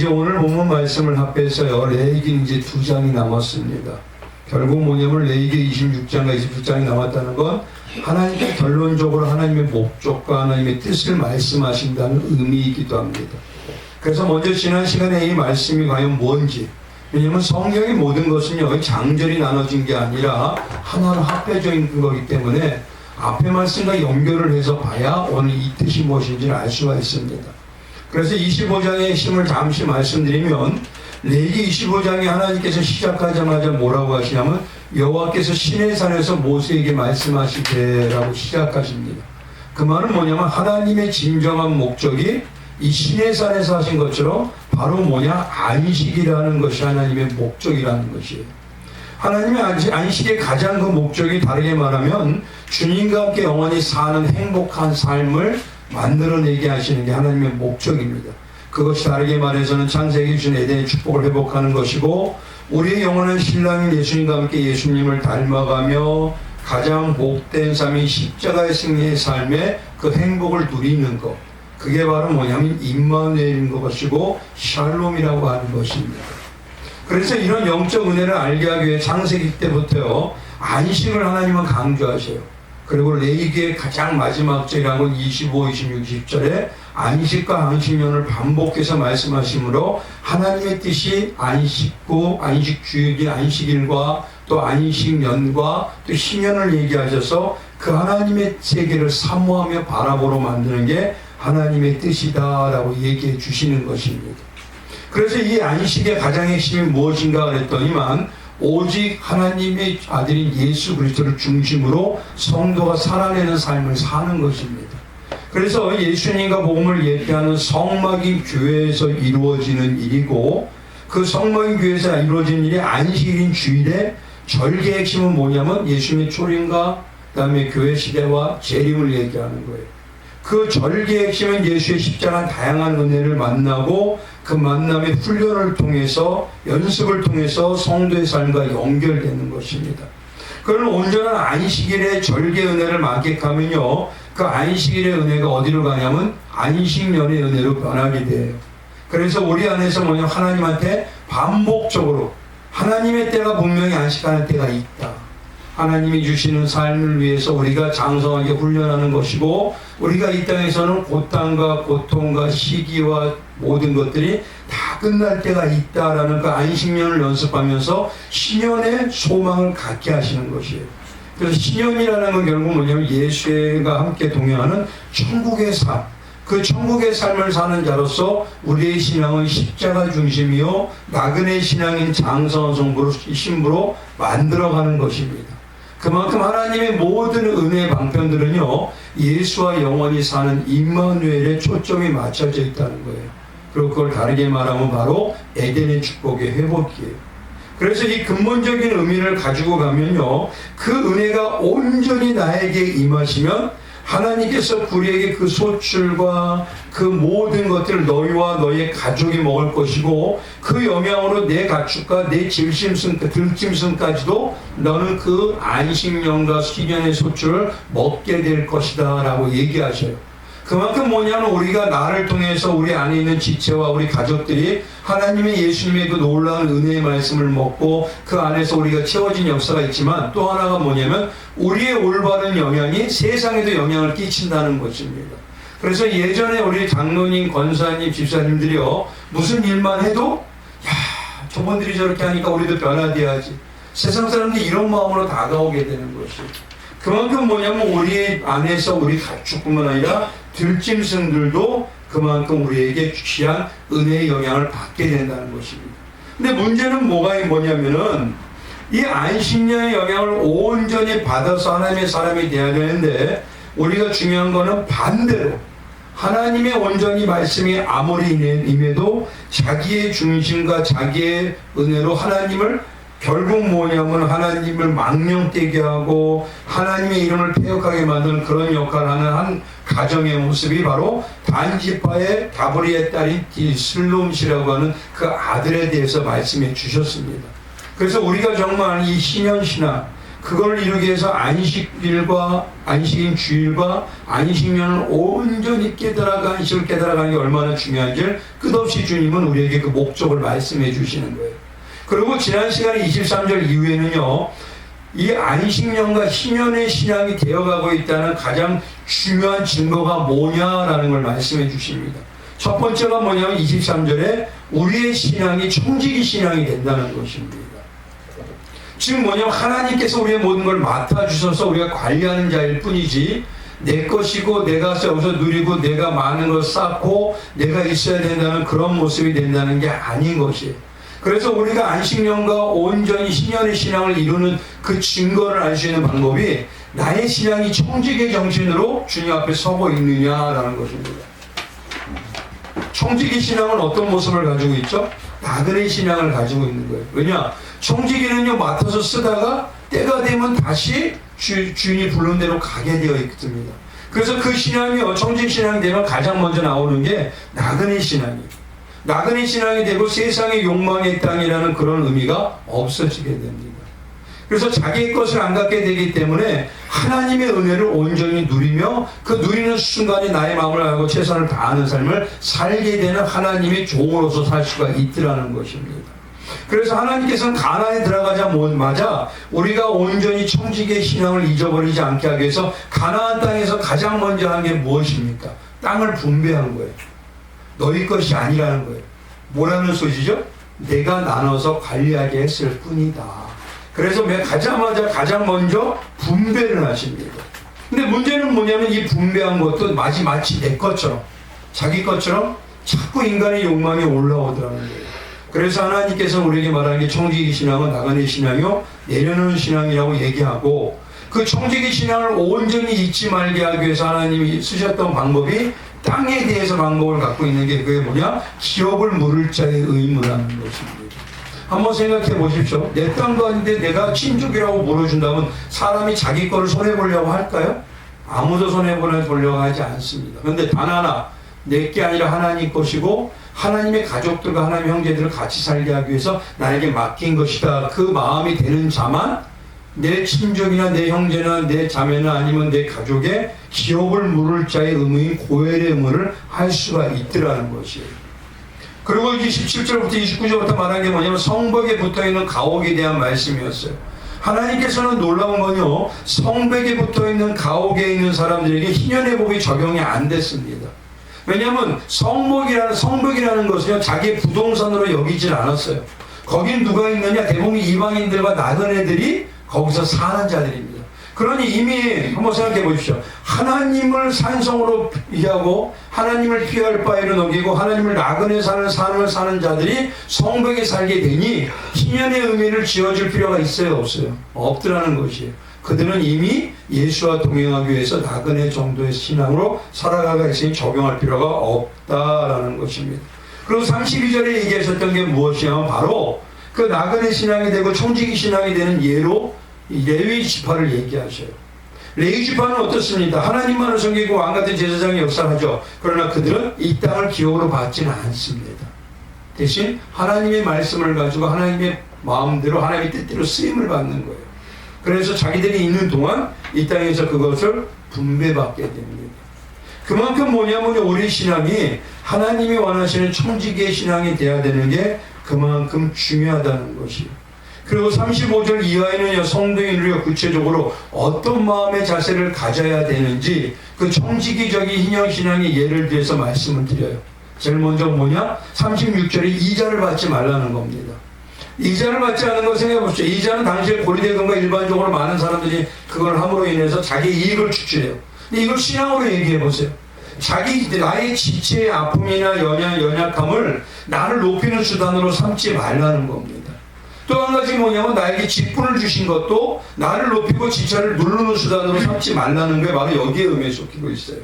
이제 오늘 본문 말씀을 합해서요, 레위기 이제 2장이 남았습니다. 결국 뭐냐면 레위기 26장과 27장이 남았다는 건 하나님께 결론적으로 하나님의 목적과 하나님의 뜻을 말씀하신다는 의미이기도 합니다. 그래서 먼저 지난 시간에 이 말씀이 과연 뭔지, 왜냐하면 성경의 모든 것은요 장절이 나눠진 게 아니라 하나로 합해져 있는 거기 때문에 앞의 말씀과 연결을 해서 봐야 오늘 이 뜻이 무엇인지를 알 수가 있습니다. 그래서 25장의 핵심을 잠시 말씀드리면, 레위기 25장에 하나님께서 시작하자마자 뭐라고 하시냐면 여호와께서 시내산에서 모세에게 말씀하시되라고 시작하십니다. 그 말은 뭐냐면 하나님의 진정한 목적이 이 시내산에서 하신 것처럼 바로 뭐냐, 안식이라는 것이 하나님의 목적이라는 것이에요. 하나님의 안식의 가장 그 목적이 다르게 말하면 주님과 함께 영원히 사는 행복한 삶을 만들어내게 하시는 게 하나님의 목적입니다. 그것이 다르게 말해서는 창세기 주신 에덴의 축복을 회복하는 것이고, 우리의 영원한 신랑인 예수님과 함께 예수님을 닮아가며 가장 복된 삶인 십자가의 승리의 삶에 그 행복을 누리는 것, 그게 바로 뭐냐면 임마누엘인 것이고 샬롬이라고 하는 것입니다. 그래서 이런 영적 은혜를 알게 하기 위해 창세기 때부터요 안식을 하나님은 강조하셔요. 그리고 레위기의 가장 마지막 절이라고 25, 26, 20절에 안식과 안식년을 반복해서 말씀하시므로 하나님의 뜻이 안식구, 안식주일인 안식일과 또 안식년과 또 신년을 얘기하셔서 그 하나님의 세계를 사모하며 바라보러 만드는 게 하나님의 뜻이다라고 얘기해 주시는 것입니다. 그래서 이 안식의 가장 핵심이 무엇인가 그랬더니만 오직 하나님의 아들인 예수 그리스도를 중심으로 성도가 살아내는 삶을 사는 것입니다. 그래서 예수님과 복음을 예표하는 성막인 교회에서 이루어지는 일이고, 그 성막인 교회에서 이루어지는 일이 안식일인 주일에 절개의 핵심은 뭐냐면 예수님의 초림과 그 다음에 교회 시대와 재림을 얘기하는 거예요. 그 절개의 핵심은 예수의 십자가한 다양한 은혜를 만나고 그 만남의 훈련을 통해서, 연습을 통해서 성도의 삶과 연결되는 것입니다. 그런 온전한 안식일의 절개 은혜를 만끽하면요 그 안식일의 은혜가 어디로 가냐면 안식년의 은혜로 변하게 돼요. 그래서 우리 안에서 뭐냐, 하나님한테 반복적으로 하나님의 때가 분명히 안식하는 때가 있다, 하나님이 주시는 삶을 위해서 우리가 장성하게 훈련하는 것이고, 우리가 이 땅에서는 고통과 고통과 시기와 모든 것들이 다 끝날 때가 있다라는 그 안식년을 연습하면서 신년의 소망을 갖게 하시는 것이에요. 그래서 신년이라는 건 결국 뭐냐면 예수와 함께 동행하는 천국의 삶, 그 천국의 삶을 사는 자로서 우리의 신앙은 십자가 중심이요 나그네 신앙인 장성한 신부로 만들어가는 것입니다. 그만큼 하나님의 모든 은혜의 방편들은요 예수와 영원히 사는 임마누엘에 초점이 맞춰져 있다는 거예요. 그리고 그걸 다르게 말하면 바로 에덴의 축복의 회복이에요. 그래서 이 근본적인 의미를 가지고 가면요 그 은혜가 온전히 나에게 임하시면 하나님께서 우리에게 그 소출과 그 모든 것들을 너희와 너희의 가족이 먹을 것이고, 그 영향으로 내 가축과 내 들짐승까지도 너는 그 안식년과 시년의 소출을 먹게 될 것이다 라고 얘기하셔요. 그만큼 뭐냐면 우리가 나를 통해서 우리 안에 있는 지체와 우리 가족들이 하나님의 예수님의 그 놀라운 은혜의 말씀을 먹고 그 안에서 우리가 채워진 역사가 있지만, 또 하나가 뭐냐면 우리의 올바른 영향이 세상에도 영향을 끼친다는 것입니다. 그래서 예전에 우리 장로님, 권사님, 집사님들이요 무슨 일만 해도 야 저분들이 저렇게 하니까 우리도 변화돼야지, 세상 사람들이 이런 마음으로 다가오게 되는 것이, 그만큼 뭐냐면 우리 안에서 우리 가축뿐만 아니라 들짐승들도 그만큼 우리에게 귀한 은혜의 영향을 받게 된다는 것입니다. 근데 문제는 뭐냐면은 이 안식년의 영향을 온전히 받아서 하나님의 사람이 되어야 되는데, 우리가 중요한 거는 반대로 하나님의 온전히 말씀이 아무리 임해도 자기의 중심과 자기의 은혜로 하나님을 결국 뭐냐면 하나님을 망령되게 하고 하나님의 이름을 폐역하게 만드는 그런 역할을 하는 한 가정의 모습이 바로 단지파의 다브리의 딸인 슬롬시라고 하는 그 아들에 대해서 말씀해 주셨습니다. 그래서 우리가 정말 이 신년신앙, 그걸 이루기 위해서 안식인 주일과 안식년을 온전히 안식을 깨달아가는 게 얼마나 중요한지 끝없이 주님은 우리에게 그 목적을 말씀해 주시는 거예요. 그리고 지난 시간에 23절 이후에는요, 이 안식년과 희년의 신앙이 되어가고 있다는 가장 중요한 증거가 뭐냐라는 걸 말씀해 주십니다. 첫 번째가 뭐냐면 23절에 우리의 신앙이 청지기 신앙이 된다는 것입니다. 지금 뭐냐면 하나님께서 우리의 모든 걸 맡아주셔서 우리가 관리하는 자일 뿐이지 내 것이고 내가 여기서 누리고 내가 많은 걸 쌓고 내가 있어야 된다는 그런 모습이 된다는 게 아닌 것이에요. 그래서 우리가 안식년과 온전히 희년의 신앙을 이루는 그 증거를 알 수 있는 방법이 나의 신앙이 청지기의 정신으로 주님 앞에 서고 있느냐라는 것입니다. 청지기 신앙은 어떤 모습을 가지고 있죠? 나그네 신앙을 가지고 있는 거예요. 왜냐? 청지기는요, 맡아서 쓰다가 때가 되면 다시 주인이 부른 대로 가게 되어 있습니다. 그래서 그 신앙이요, 청지기 신앙이 되면 가장 먼저 나오는 게 나그네 신앙이에요. 나그네 신앙이 되고 세상의 욕망의 땅이라는 그런 의미가 없어지게 됩니다. 그래서 자기의 것을 안 갖게 되기 때문에 하나님의 은혜를 온전히 누리며 그 누리는 순간에 나의 마음을 알고 최선을 다하는 삶을 살게 되는 하나님의 종으로서 살 수가 있더라는 것입니다. 그래서 하나님께서는 가나안에 들어가자마자 우리가 온전히 청지기의 신앙을 잊어버리지 않게 하기 위해서 가나안 땅에서 가장 먼저 한 게 무엇입니까? 땅을 분배한 거예요. 너희 것이 아니라는 거예요. 뭐라는 소리죠? 내가 나눠서 관리하게 했을 뿐이다. 그래서 가자마자 가장 먼저 분배를 하십니다. 근데 문제는 뭐냐면 이 분배한 것도 마치 내 것처럼 자기 것처럼 자꾸 인간의 욕망이 올라오더라는 거예요. 그래서 하나님께서 우리에게 말하는 게 청지기 신앙은 나그네 신앙이요 내려놓는 신앙이라고 얘기하고 그 청지기 신앙을 온전히 잊지 말게 하기 위해서 하나님이 쓰셨던 방법이 땅에 대해서 방법을 갖고 있는 게 그게 뭐냐? 기업을 물을 자의 의무라는 것입니다. 한번 생각해 보십시오. 내 땅도 아닌데 내가 친족이라고 물어준다면 사람이 자기 거를 손해보려고 할까요? 아무도 손해보려고 하지 않습니다. 그런데 단 하나, 내 게 아니라 하나님 것이고 하나님의 가족들과 하나님의 형제들을 같이 살게 하기 위해서 나에게 맡긴 것이다. 그 마음이 되는 자만 내 친족이나 내 형제나 내 자매나 아니면 내 가족의 기업을 물을 자의 의무인 고엘의 의무를 할 수가 있더라는 것이에요. 그리고 이제 17절부터 29절부터 말한 게 뭐냐면 성벽에 붙어있는 가옥에 대한 말씀이었어요. 하나님께서는 놀라운 건요, 성벽에 붙어있는 가옥에 있는 사람들에게 희년의 법이 적용이 안 됐습니다. 왜냐하면 성벽이라는 것은요, 자기의 부동산으로 여기질 않았어요. 거긴 누가 있느냐? 대부분 이방인들과 나그네들이 거기서 사는 자들입니다. 그러니 이미 한번 생각해 보십시오. 하나님을 산성으로 피하고 하나님을 피할 바위로 넘기고 하나님을 나그네 사는 삶을 사는 자들이 성벽에 살게 되니 희년의 의미를 지어줄 필요가 있어요, 없어요? 없더라는 것이에요. 그들은 이미 예수와 동행하기 위해서 나그네 정도의 신앙으로 살아가고 있으니 적용할 필요가 없다라는 것입니다. 그리고 32절에 얘기하셨던 게 무엇이냐면 바로 그 나그네 신앙이 되고 청지기 신앙이 되는 예로 레위 지파를 얘기하셔요. 레위 지파는 어떻습니까? 하나님만을 섬기고 왕같은 제사장의 역사를 하죠. 그러나 그들은 이 땅을 기업으로 받지는 않습니다. 대신 하나님의 말씀을 가지고 하나님의 마음대로 하나님의 뜻대로 쓰임을 받는 거예요. 그래서 자기들이 있는 동안 이 땅에서 그것을 분배받게 됩니다. 그만큼 뭐냐면 우리 신앙이 하나님이 원하시는 청지기의 신앙이 돼야 되는 게 그만큼 중요하다는 것이에요. 그리고 35절 이하에는요, 성도인들이 구체적으로 어떤 마음의 자세를 가져야 되는지 그 청지기적인 희년신앙의 예를 들어서 말씀을 드려요. 제일 먼저 뭐냐? 36절에 이자를 받지 말라는 겁니다. 이자를 받지 않는 거 생각해 보십시오. 이자는 당시에 고리대금과 일반적으로 많은 사람들이 그걸 함으로 인해서 자기 이익을 추출해요. 근데 이걸 신앙으로 얘기해 보세요. 나의 지체의 아픔이나 연약함을 나를 높이는 수단으로 삼지 말라는 겁니다. 또 한 가지 뭐냐면 나에게 직분을 주신 것도 나를 높이고 지체를 누르는 수단으로 삼지 말라는 게 바로 여기에 의미에 섞이고 있어요.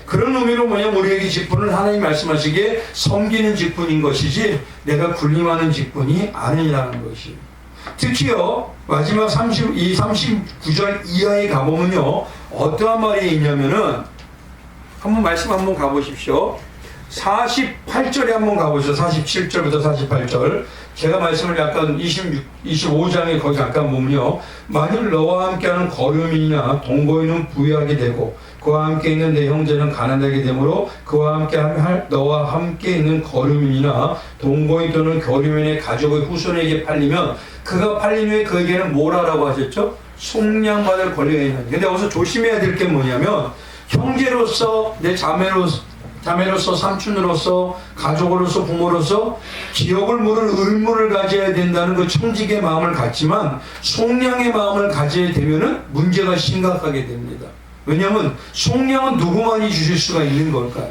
그런 의미로 뭐냐면 우리에게 직분은 하나님 말씀하시기에 섬기는 직분인 것이지 내가 군림하는 직분이 아니라는 것이에요. 특히요 마지막 39절 이하에 가보면요 어떠한 말이 있냐면은 말씀 한번 가보십시오. 48절에 한번 가보죠. 47절부터 48절. 제가 말씀을 약간 25장에 거기 잠깐 보면요. 만일 너와 함께하는 거류민이나 동거인은 부유하게 되고 그와 함께 있는 내 형제는 가난하게 되므로 그와 함께 너와 함께 있는 거류민이나 동거인 또는 거류민의 가족의 후손에게 팔리면 그가 팔린 후에 그에게는 뭘 하라고 하셨죠? 속량받을 권리가 있는. 근데 여기서 조심해야 될 게 뭐냐면 형제로서 내 자매로서 삼촌으로서 가족으로서 부모로서 기억을 물을 의무를 가져야 된다는 그 청직의 마음을 갖지만 속량의 마음을 가져야 되면은 문제가 심각하게 됩니다. 왜냐하면 속량은 누구만이 주실 수가 있는 걸까요?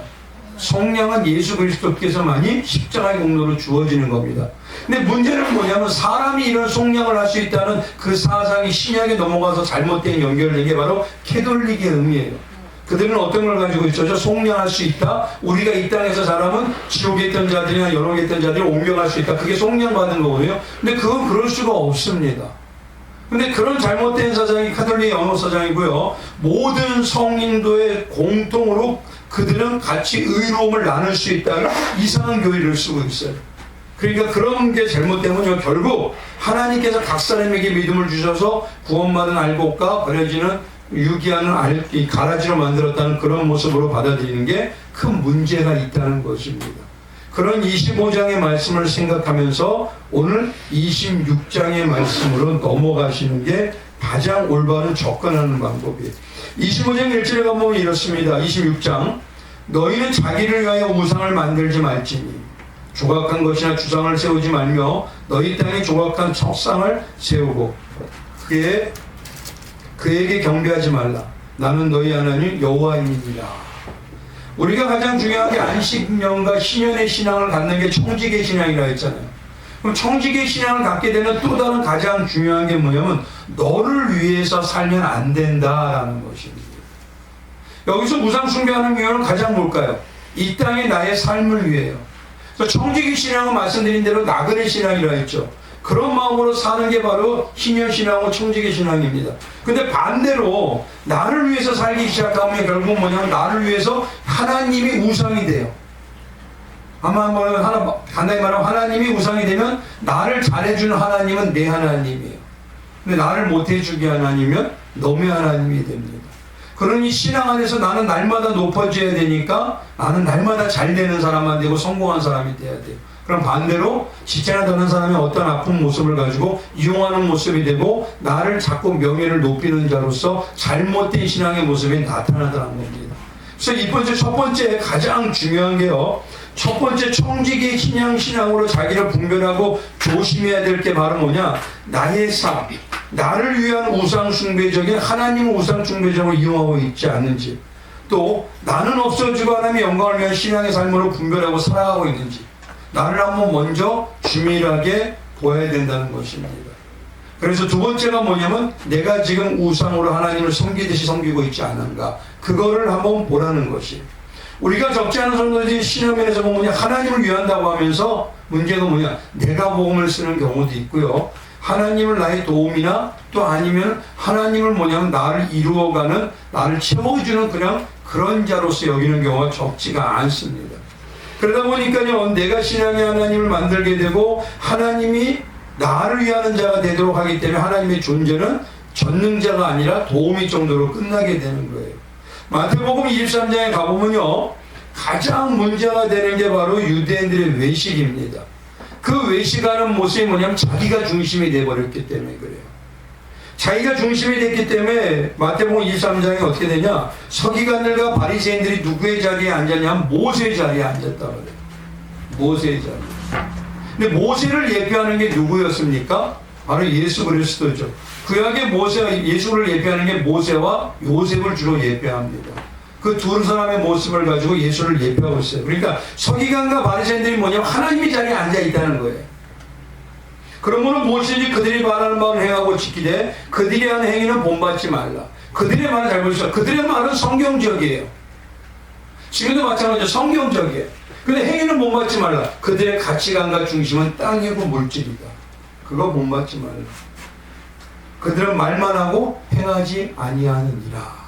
속량은 예수 그리스도께서만이 십자가의 공로로 주어지는 겁니다. 근데 문제는 뭐냐면 사람이 이런 속량을 할 수 있다는 그 사상이 신약에 넘어가서 잘못된 연결된 게 바로 캐톨릭의 의미예요. 그들은 어떤 걸 가지고 있죠? 속량할 수 있다. 우리가 이 땅에서 자라면 지옥에 있던 자들이나 연옥에 있던 자들이 옮겨갈 수 있다. 그게 속량받은 거거든요. 근데 그건 그럴 수가 없습니다. 근데 그런 잘못된 사상이 카톨릭의 언어 사상이고요. 모든 성인도의 공통으로 그들은 같이 의로움을 나눌 수 있다는 이상한 교리를 쓰고 있어요. 그러니까 그런 게 잘못되면 결국 하나님께서 각 사람에게 믿음을 주셔서 구원받은 알곡과 버려지는 유기하는 가라지로 만들었다는 그런 모습으로 받아들이는 게 큰 문제가 있다는 것입니다. 그런 25장의 말씀을 생각하면서 오늘 26장의 말씀으로 넘어가시는 게 가장 올바른 접근하는 방법이에요. 25장 1절에 가보면 이렇습니다. 26장 너희는 자기를 위하여 우상을 만들지 말지니 조각한 것이나 주상을 세우지 말며 너희 땅에 조각한 척상을 세우고 그에게 경배하지 말라. 나는 너희 하나님 여호와이니라. 우리가 가장 중요한 게 안식년과 신년의 신앙을 갖는 게 청지기의 신앙이라고 했잖아요. 그럼 청지기의 신앙을 갖게 되는 또 다른 가장 중요한 게 뭐냐면 너를 위해서 살면 안 된다라는 것입니다. 여기서 우상 숭배하는 이유는 가장 뭘까요? 이 땅의 나의 삶을 위해요. 그래서 청지기 신앙은 말씀드린 대로 나그네 신앙이라고 했죠. 그런 마음으로 사는 게 바로 신년 신앙과 청지기 신앙입니다. 근데 반대로 나를 위해서 살기 시작하면 결국 뭐냐면 나를 위해서 하나님이 우상이 돼요. 아마 간단히 말하면 하나님이 우상이 되면 나를 잘해주는 하나님은 내 하나님이에요. 근데 나를 못해주게 하나님은 너의 하나님이 됩니다. 그러니 신앙 안에서 나는 날마다 높아져야 되니까 나는 날마다 잘 되는 사람만 되고 성공한 사람이 돼야 돼요. 그럼 반대로 지체나 다른 사람의 어떤 아픈 모습을 가지고 이용하는 모습이 되고 나를 자꾸 명예를 높이는 자로서 잘못된 신앙의 모습이 나타나더라는 겁니다. 그래서 첫 번째 가장 중요한 게요. 첫 번째 청지기의 신앙으로 자기를 분별하고 조심해야 될 게 바로 뭐냐? 나의 삶, 나를 위한 우상 숭배적인 하나님의 우상 숭배적으로 이용하고 있지 않는지, 또 나는 없어지고 하나님의 영광을 위한 신앙의 삶으로 분별하고 살아가고 있는지 나를 한번 먼저 주밀하게 보아야 된다는 것입니다. 그래서 두 번째가 뭐냐면 내가 지금 우상으로 하나님을 섬기듯이 섬기고 있지 않은가, 그거를 한번 보라는 것이. 우리가 적지 않은 성도들이 신앙면에서 보면 하나님을 위한다고 하면서 문제가 뭐냐, 내가 복음을 쓰는 경우도 있고요. 하나님을 나의 도움이나 또 아니면 하나님을 뭐냐면 나를 이루어가는, 나를 채워주는 그냥 그런 자로서 여기는 경우가 적지가 않습니다. 그러다 보니까요, 내가 신앙의 하나님을 만들게 되고 하나님이 나를 위하는 자가 되도록 하기 때문에 하나님의 존재는 전능자가 아니라 도우미 정도로 끝나게 되는 거예요. 마태복음 23장에 가보면요, 가장 문제가 되는 게 바로 유대인들의 외식입니다. 그 외식하는 모습이 뭐냐면 자기가 중심이 되어버렸기 때문에 그래요. 자기가 중심이 됐기 때문에 마태복음 23장에 어떻게 되냐, 서기관들과 바리새인들이 누구의 자리에 앉았냐면 모세의 자리에 앉았다 그래요. 모세의 자리. 근데 모세를 예표하는 게 누구였습니까? 바로 예수 그리스도죠. 구약의 예수를 예표하는 게 모세와 요셉을 주로 예표합니다. 그 두 사람의 모습을 가지고 예수를 예표하고 있어요. 그러니까 서기관과 바리새인들이 뭐냐면 하나님의 자리에 앉아 있다는 거예요. 그러므로 무엇인지 그들이 말하는 바를 행하고 지키되 그들이 하는 행위는 본받지 말라. 그들의 말을 잘 보시죠. 그들의 말은 성경적이에요. 지금도 마찬가지로 성경적이에요. 근데 행위는 본받지 말라. 그들의 가치관과 중심은 땅이고 물질이다. 그거 본받지 말라. 그들은 말만 하고 행하지 아니하느니라.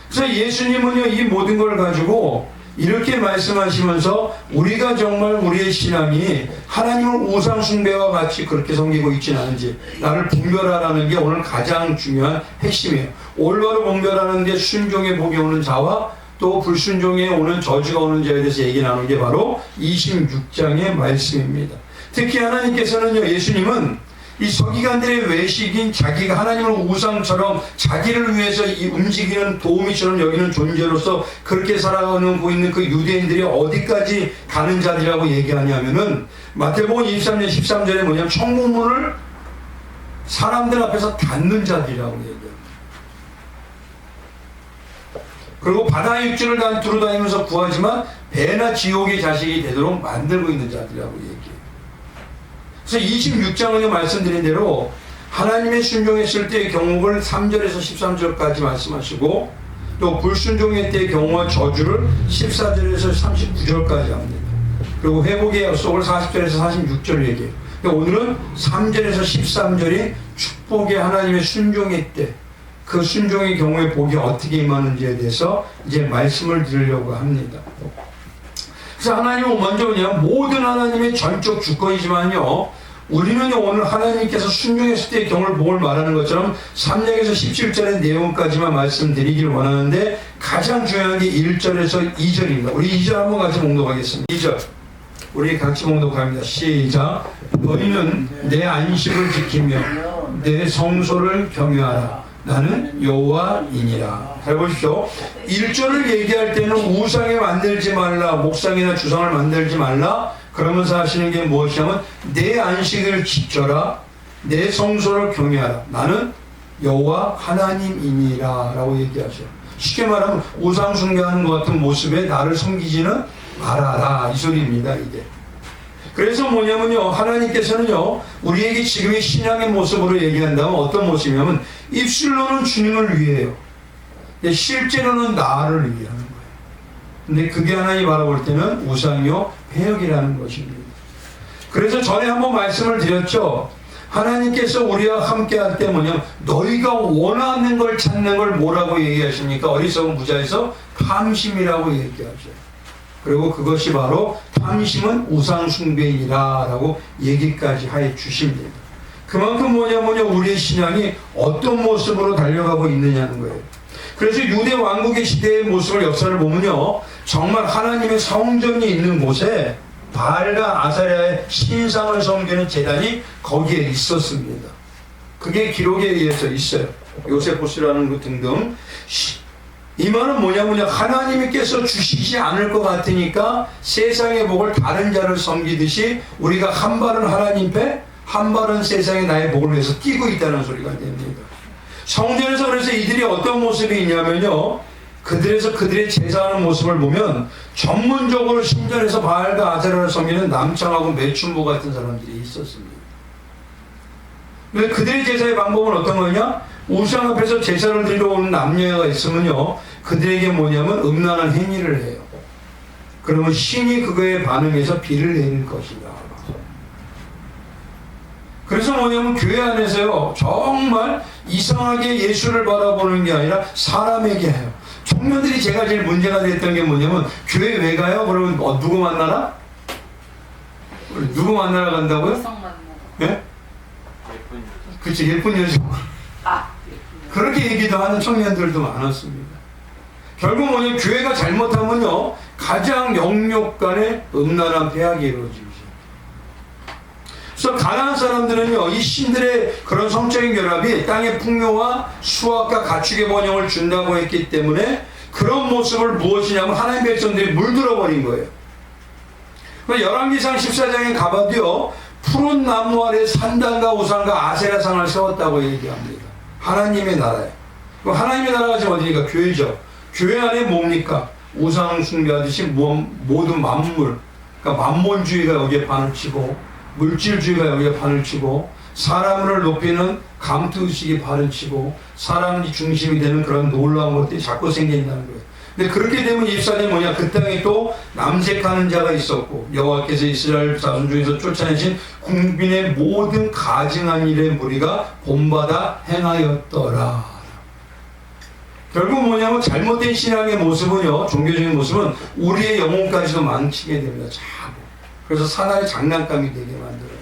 그래서 예수님은요, 이 모든 걸 가지고 이렇게 말씀하시면서 우리가 정말 우리의 신앙이 하나님을 우상 숭배와 같이 그렇게 섬기고 있지는 않은지 나를 분별하라는 게 오늘 가장 중요한 핵심이에요. 올바로 분별하는 게 순종의 복이 오는 자와 또 불순종에 오는 저주가 오는 자에 대해서 얘기 나누는 게 바로 26장의 말씀입니다. 특히 하나님께서는요, 예수님은 이 서기관들의 외식인 자기가 하나님을 우상처럼 자기를 위해서 움직이는 도우미처럼 여기는 존재로서 그렇게 살아가고 있는 그 유대인들이 어디까지 가는 자들이라고 얘기하냐면은 마태복음 23장 13절에 뭐냐면 천국문을 사람들 앞에서 닫는 자들이라고 얘기합니다. 그리고 바다의 육지를 두루다니면서 구하지만 배나 지옥의 자식이 되도록 만들고 있는 자들이라고 얘기해요. 그래서 26장은요, 말씀드린 대로 하나님의 순종했을 때의 경우를 3절에서 13절까지 말씀하시고 또 불순종의 때의 경우와 저주를 14절에서 39절까지 합니다. 그리고 회복의 약속을 40절에서 46절 얘기해요. 오늘은 3절에서 13절이 축복의 하나님의 순종의 때, 그 순종의 경우에 복이 어떻게 임하는지에 대해서 이제 말씀을 드리려고 합니다. 그래서 하나님은 먼저 그냥 모든 하나님의 전적 주권이지만요, 우리는 오늘 하나님께서 순종했을 때의 경우를 복을 말하는 것처럼 3장에서 17절의 내용까지만 말씀드리기를 원하는데 가장 중요한 게 1절에서 2절입니다. 우리 2절 한번 같이 봉독하겠습니다. 2절 우리 같이 봉독합니다. 시작. 너희는 내 안식을 지키며 내 성소를 경외하라. 나는 여호와이니라. 잘 보십시오. 1절을 얘기할 때는 우상에 만들지 말라, 목상이나 주상을 만들지 말라, 그러면서 하시는 게 무엇이냐면 내 안식을 지켜라, 내 성소를 경외하라, 나는 여호와 하나님이니라 라고 얘기하죠. 쉽게 말하면 우상 숭배하는 것 같은 모습에 나를 섬기지는 말아라, 이 소리입니다. 이게 그래서 뭐냐면요, 하나님께서는요 우리에게 지금의 신앙의 모습으로 얘기한다면 어떤 모습이냐면 입술로는 주님을 위해요, 실제로는 나를 위하는 거예요. 근데 그게 하나님 바라볼 때는 우상이요 폐역이라는 것입니다. 그래서 전에 한번 말씀을 드렸죠. 하나님께서 우리와 함께 할 때 뭐냐면 너희가 원하는 걸 찾는 걸 뭐라고 얘기하십니까? 어리석은 부자에서 탐심이라고 얘기하죠. 그리고 그것이 바로 탐심은 우상 숭배이니라 라고 얘기까지 해 주십니다. 그만큼 뭐냐면요, 우리의 신앙이 어떤 모습으로 달려가고 있느냐는 거예요. 그래서 유대 왕국의 시대의 모습을 역사를 보면요, 정말 하나님의 성전이 있는 곳에 바알과 아사랴의 신상을 섬기는 제단이 거기에 있었습니다. 그게 기록에 의해서 있어요. 요세포스라는 그 등등. 이 말은 뭐냐면요, 하나님께서 주시지 않을 것 같으니까 세상의 복을 다른 자를 섬기듯이 우리가 한 발은 하나님 배, 한 발은 세상의 나의 복을 위해서 뛰고 있다는 소리가 됩니다. 성전에서 그래서 이들이 어떤 모습이 있냐면요, 그들의 제사하는 모습을 보면 전문적으로 신전에서 바알과 아세라를 섬기는 남창하고 매춘부 같은 사람들이 있었습니다. 그들의 제사의 방법은 어떤 거냐? 우상 앞에서 제사를 드리러 오는 남녀가 있으면요, 그들에게 뭐냐면 음란한 행위를 해요. 그러면 신이 그거에 반응해서 비를 내릴 것이다. 그래서 뭐냐면 교회 안에서요, 정말 이상하게 예수를 바라보는 게 아니라 사람에게 해요. 청년들이 제가 제일 문제가 됐던 게 뭐냐면 교회 왜 가요? 그러면 누구 만나라? 누구 만나러 간다고요? 예? 그치, 예쁜 여자. 그렇게 얘기도 하는 청년들도 많았습니다. 결국 뭐냐면 교회가 잘못하면요, 가장 영육 간의 음란한 폐악이 이루어지죠. 그래서 가난한 사람들은요, 이 신들의 그런 성적인 결합이 땅의 풍요와 수확과 가축의 번영을 준다고 했기 때문에 그런 모습을 무엇이냐면 하나님 백성들이 물들어버린 거예요. 열왕기상 14장에 가봐도요, 푸른 나무 아래 산당과 우상과 아세라상을 세웠다고 얘기합니다. 하나님의 나라에. 그럼 하나님의 나라가 지금 어디니까? 교회죠. 교회 안에 뭡니까? 우상 숭배하듯이 모든 만물, 그러니까 만몬주의가 여기에 판을 치고, 물질주의가 여기에 판을 치고, 사람을 높이는 감투의식이 판을 치고, 사람이 중심이 되는 그런 놀라운 것들이 자꾸 생긴다는 거예요. 근데 그렇게 되면 24년 뭐냐, 그 땅에 또 남색하는 자가 있었고, 여호와께서 이스라엘 자손 중에서 쫓아내신 국민의 모든 가증한 일의 무리가 본받아 행하였더라. 결국 뭐냐면 잘못된 신앙의 모습은요, 종교적인 모습은 우리의 영혼까지도 망치게 됩니다. 자꾸. 그래서 사단의 장난감이 되게 만들어요.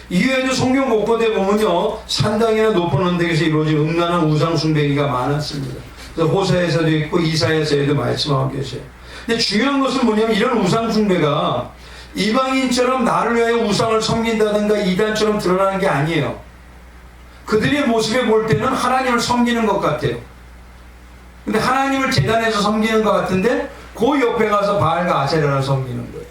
이외에도 성경 곳곳에 보면요, 산당이나 높은 언덕에서 이루어진 음란한 우상 숭배가 많았습니다. 그래서 호세에서도 있고 이사야서에도 말씀하고 계세요. 근데 중요한 것은 뭐냐면 이런 우상 숭배가 이방인처럼 나를 위하여 우상을 섬긴다든가 이단처럼 드러나는 게 아니에요. 그들의 모습에 볼 때는 하나님을 섬기는 것 같아요. 근데 하나님을 제단에서 섬기는 것 같은데 그 옆에 가서 바알과 아세라를 섬기는 거예요.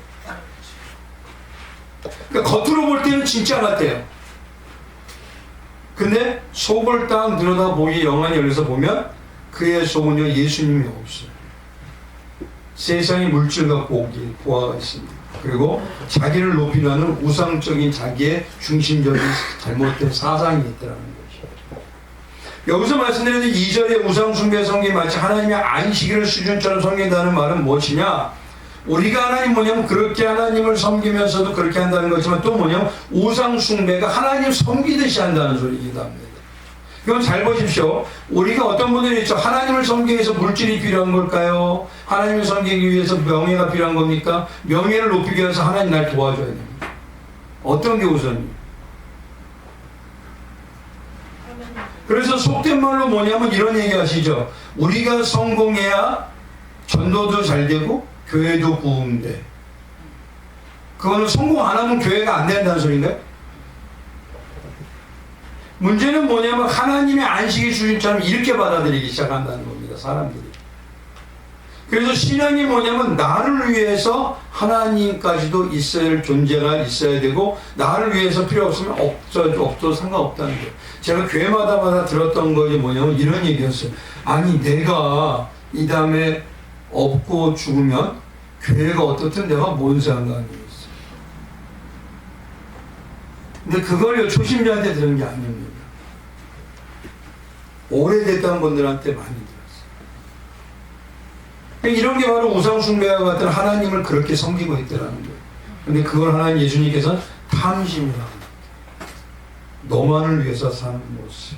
그러니까 겉으로 볼 때는 진짜 같아요. 근데 속을 딱 들여다보기 영안이 열려서 보면 그의 속은요, 예수님이 없어요. 세상의 물질 갖고 오기 보아가 있습니다. 그리고 자기를 높이려는 우상적인 자기의 중심적인 잘못된 사상이 있더라는 것이죠. 여기서 말씀드리는 2절의 우상숭배 성경이 마치 하나님의 안식일을 수준처럼 섬긴다는 말은 무엇이냐? 우리가 하나님 뭐냐면 그렇게 하나님을 섬기면서도 그렇게 한다는 거지만 또 뭐냐면 우상숭배가 하나님 섬기듯이 한다는 소리이기도 합니다. 그럼 잘 보십시오. 우리가 어떤 분들이 있죠. 하나님을 섬기기 위해서 물질이 필요한 걸까요? 하나님을 섬기기 위해서 명예가 필요한 겁니까? 명예를 높이기 위해서 하나님 날 도와줘야 됩니다. 어떤 게 우선이에요? 그래서 속된 말로 뭐냐면 이런 얘기 하시죠. 우리가 성공해야 전도도 잘 되고 교회도 부흥돼. 그거는 성공 안 하면 교회가 안 된다는 소리인가요? 문제는 뭐냐면 하나님의 안식일 수준처럼 이렇게 받아들이기 시작한다는 겁니다. 사람들이. 그래서 신앙이 뭐냐면 나를 위해서 하나님까지도 있어야 할 존재가 있어야 되고 나를 위해서 필요 없으면 없어도 상관없다는 거예요. 제가 교회마다 들었던 것이 뭐냐면 이런 얘기였어요. 아니 내가 이 다음에 없고 죽으면 교회가 어떻든 내가 뭔 상관이 있어. 근데 그걸 초심자한테 들은 게 아닙니다. 오래됐다는 분들한테 많이 들었어요. 이런 게 바로 우상숭배와 같은 하나님을 그렇게 섬기고 있더라는 거예요. 근데 그걸 하나님 예수님께서는 탐심이라고 합니다. 너만을 위해서 사는 모습.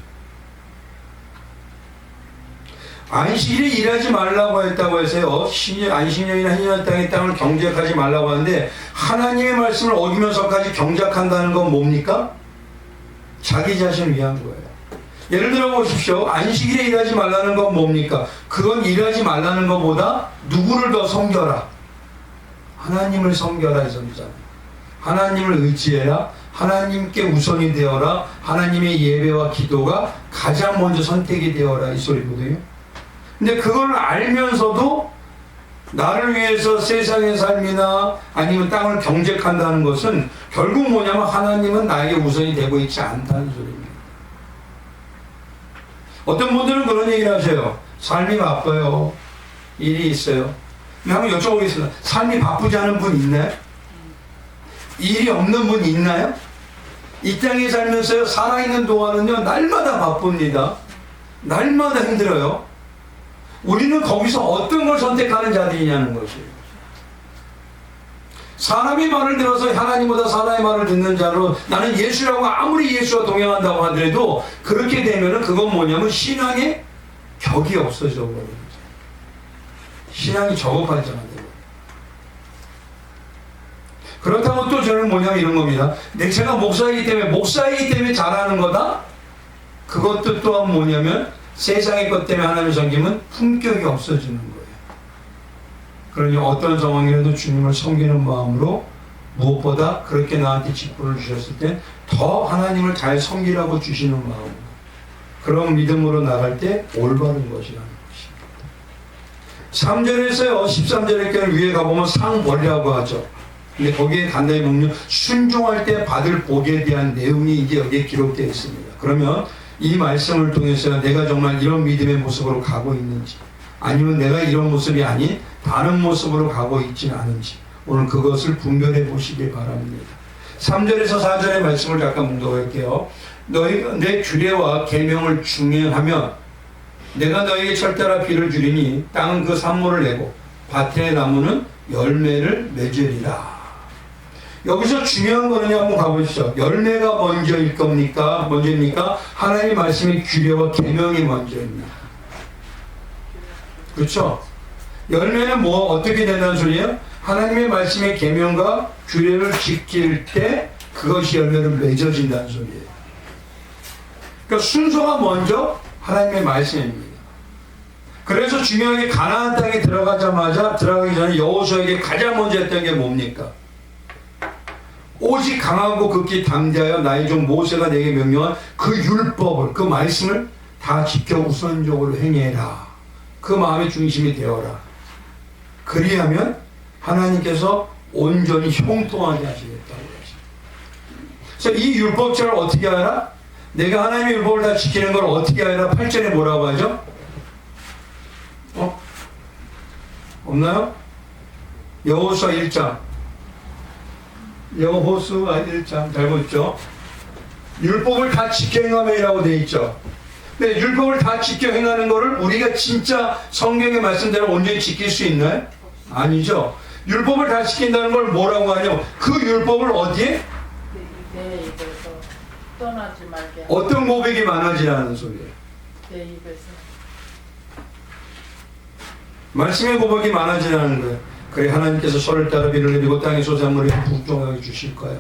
안식일에 일하지 말라고 했다고 해서요, 안식년이나 한년 땅의 땅을 경작하지 말라고 하는데 하나님의 말씀을 어기면서까지 경작한다는 건 뭡니까? 자기 자신을 위한 거예요. 예를 들어 보십시오. 안식일에 일하지 말라는 건 뭡니까? 그건 일하지 말라는 것보다 누구를 더 섬겨라. 하나님을 섬겨라 이 소리잖아요. 하나님을 의지해라. 하나님께 우선이 되어라. 하나님의 예배와 기도가 가장 먼저 선택이 되어라 이 소리거든요. 근데 그걸 알면서도 나를 위해서 세상의 삶이나 아니면 땅을 경작한다는 것은 결국 뭐냐면 하나님은 나에게 우선이 되고 있지 않다는 소리입니다. 어떤 분들은 그런 얘기를 하세요. 삶이 바빠요. 일이 있어요. 한번 여쭤보겠습니다. 삶이 바쁘지 않은 분 있나요? 일이 없는 분 있나요? 이 땅에 살면서요, 살아있는 동안은요, 날마다 바쁩니다. 날마다 힘들어요. 우리는 거기서 어떤 걸 선택하는 자들이냐는 것이에요. 사람의 말을 들어서 하나님보다 사람의 말을 듣는 자로 나는 예수라고 아무리 예수와 동행한다고 하더라도 그렇게 되면은 그건 뭐냐면 신앙의 격이 없어져 버립니다. 신앙이 저급하잖아요. 그렇다고 또 저는 뭐냐면 이런 겁니다. 제가 목사이기 때문에 잘하는 거다? 그것도 또한 뭐냐면 세상의 것 때문에 하나님을 섬기면 품격이 없어지는 거예요. 그러니 어떤 상황이라도 주님을 섬기는 마음으로 무엇보다 그렇게 나한테 직분을 주셨을 때 더 하나님을 잘 섬기라고 주시는 마음으로 그런 믿음으로 나갈 때 올바른 것이라는 것입니다. 3절에서요. 13절에 위에 가보면 상벌이라고 하죠. 근데 거기에 간단히 보면 순종할 때 받을 복에 대한 내용이 이제 여기에 기록되어 있습니다. 그러면 이 말씀을 통해서 내가 정말 이런 믿음의 모습으로 가고 있는지 아니면 내가 이런 모습이 아닌 다른 모습으로 가고 있지는 않은지 오늘 그것을 분별해 보시길 바랍니다. 3절에서 4절의 말씀을 잠깐 묵독할게요. 너희가 내 규례와 계명을 중행하면 내가 너희에게 철저히 비를 주리니 땅은 그 산모를 내고 밭의 나무는 열매를 맺으리라. 여기서 중요한 거는 한번 가보시죠. 열매가 먼저일 겁니까? 먼저입니까? 하나님의 말씀의 규례와 계명이 먼저입니다. 그렇죠? 열매는 뭐 어떻게 된다는 소리예요? 하나님의 말씀의 계명과 규례를 지킬 때 그것이 열매로 맺어진다는 소리예요. 그러니까 순서가 먼저 하나님의 말씀입니다. 그래서 중요하게 가나안 땅에 들어가기 전에 여호수아에게 가장 먼저 했던 게 뭡니까? 오직 강하고 극히 담대하여 나의 종 모세가 내게 명령한 그 율법을, 그 말씀을 다 지켜 우선적으로 행해라. 그 마음의 중심이 되어라. 그리하면 하나님께서 온전히 형통하게 하시겠다고 하십니다. 그래서 이 율법처를 어떻게 하라? 내가 하나님의 율법을 다 지키는 걸 어떻게 하라? 8절에 뭐라고 하죠? 없나요? 여호수아 1장. 여호수아 1장 잘 보십시오. 율법을 다 지켜 행함이라고 되어 있죠. 근데 율법을 다 지켜 행하는 것을 우리가 진짜 성경의 말씀대로 온전히 지킬 수 있나요? 아니죠. 율법을 다 지킨다는 걸 뭐라고 하냐면 그 율법을 어디에? 내 입에서 떠나지 말게. 어떤 고백이 많아지라는 소리예요. 내 입에서. 말씀의 고백이 많아지라는 거예요. 그래 하나님께서 서를 따라 비를 내리고 땅의 소산물에 풍족하게 주실 거야.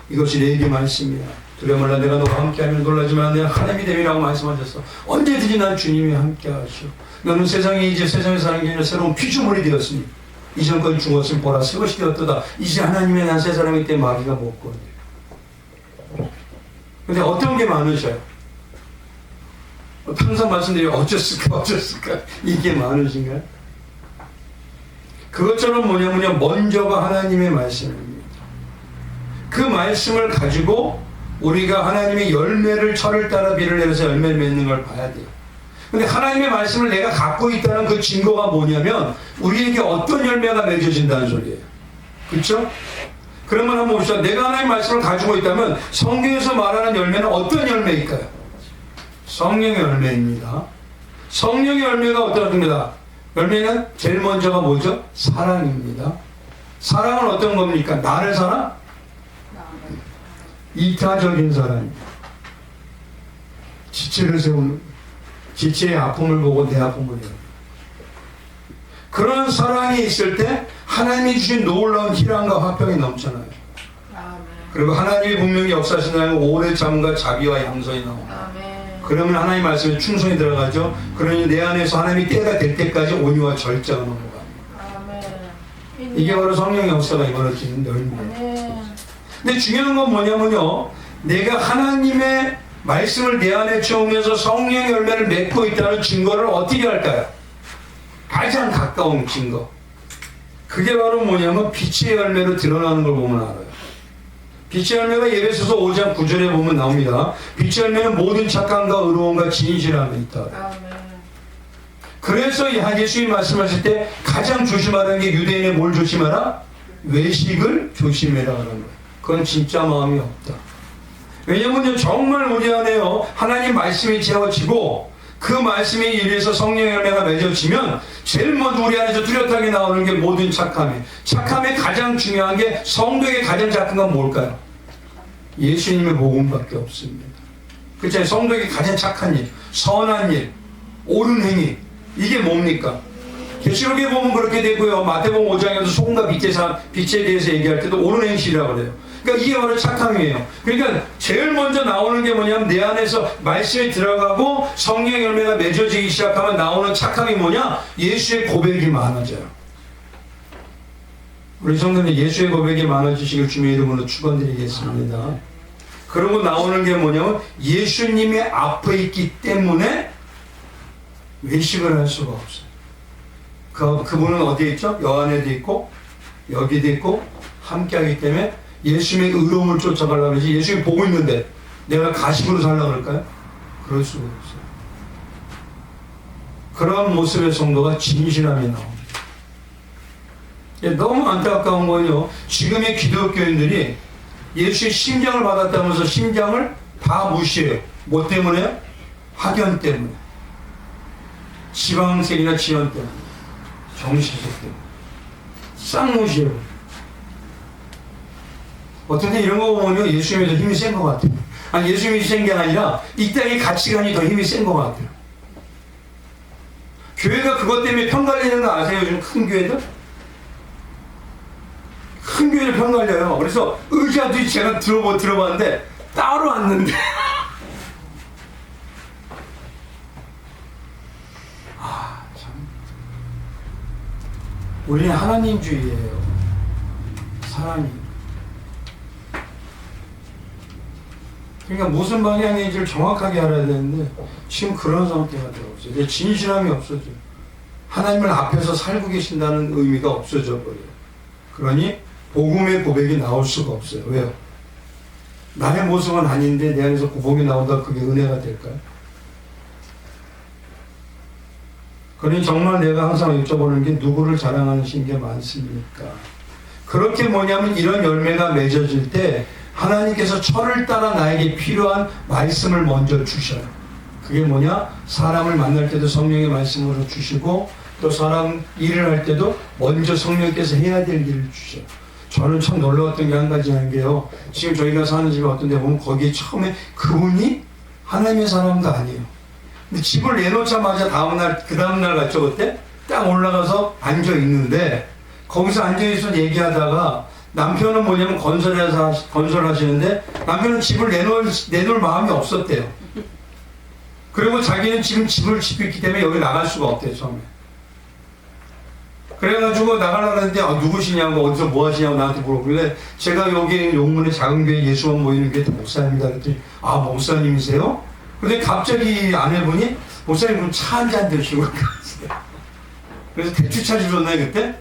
이것이 내게 말씀이야. 두려워 말라. 내가 너와 함께하면 놀라지 마. 내가 하나님이 됨이라고 말씀하셨어. 언제든지 난 주님이 함께하시오. 너는 세상에 이제 세상에 사는 게 아니라 새로운 피조물이 되었으니 이전 건 죽었으면 보라 새 것이 되었도다. 이제 하나님의 난 새 사람이기 때문에 마귀가 못 건데. 근데 어떤 게 많으셔요? 항상 말씀드려요. 어쩌을까 이게 많으신가요? 그것처럼 뭐냐면요, 먼저가 하나님의 말씀입니다. 그 말씀을 가지고 우리가 하나님의 열매를 철을 따라 비를 내려서 열매를 맺는 걸 봐야 돼요. 근데 하나님의 말씀을 내가 갖고 있다는 그 증거가 뭐냐면 우리에게 어떤 열매가 맺어진다는 소리예요. 그렇죠? 그러면 한번 봅시다. 내가 하나님의 말씀을 가지고 있다면 성경에서 말하는 열매는 어떤 열매일까요? 성령의 열매입니다. 성령의 열매가 어떤 겁니다. 열매는 제일 먼저가 뭐죠? 사랑입니다. 사랑은 어떤 겁니까? 나를 사랑? 이타적인 사랑입니다. 지체를 세우는, 지체의 아픔을 보고 내 아픔을 해요. 그런 사랑이 있을 때 하나님이 주신 놀라운 희랑과 화평이 넘쳐나요. 그리고 하나님이 분명히 역사하신다는 오래 참과 자비와 양선이 나옵니다. 그러면 하나님 말씀에 충성이 들어가죠. 그러니 내 안에서 하나님이 때가 될 때까지 온유와 절제가 넘어갑니다. 이게 바로 성령의 역사가 이루어지는 열매예요. 근데 중요한 건 뭐냐면요, 내가 하나님의 말씀을 내 안에 채우면서 성령의 열매를 맺고 있다는 증거를 어떻게 할까요? 가장 가까운 증거. 그게 바로 뭐냐면 빛의 열매로 드러나는 걸 보면 알아요. 빛의 열매가 에베소서 5장 9절에 보면 나옵니다. 빛의 열매는 모든 착함과 의로움과 진실함에 있다. 그래서 예수님이 말씀하실 때 가장 조심하라는 게 유대인의 뭘 조심하라? 외식을 조심해라 하는 거예요. 그건 진짜 마음이 없다. 왜냐하면 정말 우리 안에요 하나님 말씀이 채워지고 그 말씀에 의해서 성령의 열매가 맺어지면 제일 먼저 우리 안에서 뚜렷하게 나오는 게 모든 착함이에요. 착함의 가장 중요한 게 성도에게 가장 작은 건 뭘까요? 예수님의 복음밖에 없습니다. 그렇잖아요. 성도에게 가장 착한 일, 선한 일, 옳은 행위, 이게 뭡니까? 계시록에 보면 그렇게 되고요. 마태복음 5장에도 소금과 빛에 대해서 얘기할 때도 옳은 행실이라고 그래요. 그러니까 이게 바로 착함이에요. 그러니까 제일 먼저 나오는 게 뭐냐면 내 안에서 말씀이 들어가고 성령의 열매가 맺어지기 시작하면 나오는 착함이 뭐냐? 예수의 고백이 많아져요. 우리 성도님 예수의 고백이 많아지시길 주님의 이름으로 축원드리겠습니다. 그리고 나오는 게 뭐냐면 예수님의 앞에 있기 때문에 외식을 할 수가 없어요. 그분은 어디에 있죠? 여 안에도 있고 여기도 있고 함께하기 때문에 예수님의 의로움을 쫓아가려고 그러지 예수님이 보고 있는데 내가 가식으로 살려고 그럴까요? 그럴 수가 없어요. 그런 모습의 성도가 진실함이 나옵니다. 너무 안타까운 건요, 지금의 기독교인들이 예수의 심장을 받았다면서 심장을 다 무시해요. 뭐 때문에? 학연 때문에, 지방색이나 지연 때문에, 정신색 때문에 싹 무시해요. 어떤 때 이런 거 보면 예수님이 더 힘이 센 것 같아요. 아니 예수님이 센 게 아니라 이 땅의 가치관이 더 힘이 센 것 같아요. 교회가 그것 때문에 편갈리는 거 아세요? 요즘 큰 교회들? 큰 교회를 편갈려요. 그래서 의자도 제가 들어봤는데 따로 앉는데 참 우리는 하나님주의예요. 사람이. 그러니까 무슨 방향인지를 정확하게 알아야 되는데 지금 그런 상태가 되어있어요. 이제 진실함이 없어져요. 하나님을 앞에서 살고 계신다는 의미가 없어져 버려요. 그러니 복음의 고백이 나올 수가 없어요. 왜요? 나의 모습은 아닌데 내 안에서 고백이 나온다. 그게 은혜가 될까요? 그러니 정말 내가 항상 여쭤보는 게 누구를 자랑하시는 게 많습니까? 그렇게 뭐냐면 이런 열매가 맺어질 때 하나님께서 철을 따라 나에게 필요한 말씀을 먼저 주셔요. 그게 뭐냐? 사람을 만날 때도 성령의 말씀으로 주시고 또 사람 일을 할 때도 먼저 성령께서 해야 될 일을 주셔요. 저는 참 놀라웠던 게 한 가지 하는 게요. 지금 저희가 사는 집에 어떤 데 보면 거기에 처음에 그분이 하나님의 사람도 아니에요. 근데 집을 내놓자마자 그 다음날 갔죠, 그때? 딱 올라가서 앉아 있는데 거기서 앉아있어 얘기하다가 남편은 뭐냐면 건설하시는데 남편은 집을 내놓을 마음이 없었대요. 그리고 자기는 지금 집을 짓고 있기 때문에 여기 나갈 수가 없대요, 처음에. 그래가지고 나가려고 했는데 누구시냐고 어디서 뭐 하시냐고 나한테 물어보길래 제가 여기 용문에 작은 교회 예수원 모이는 교회 목사입니다. 그랬더니 목사님이세요? 근데 갑자기 아내분이 목사님 그럼 차 한 잔 드시고 그래서 대추차 주셨나요 그때?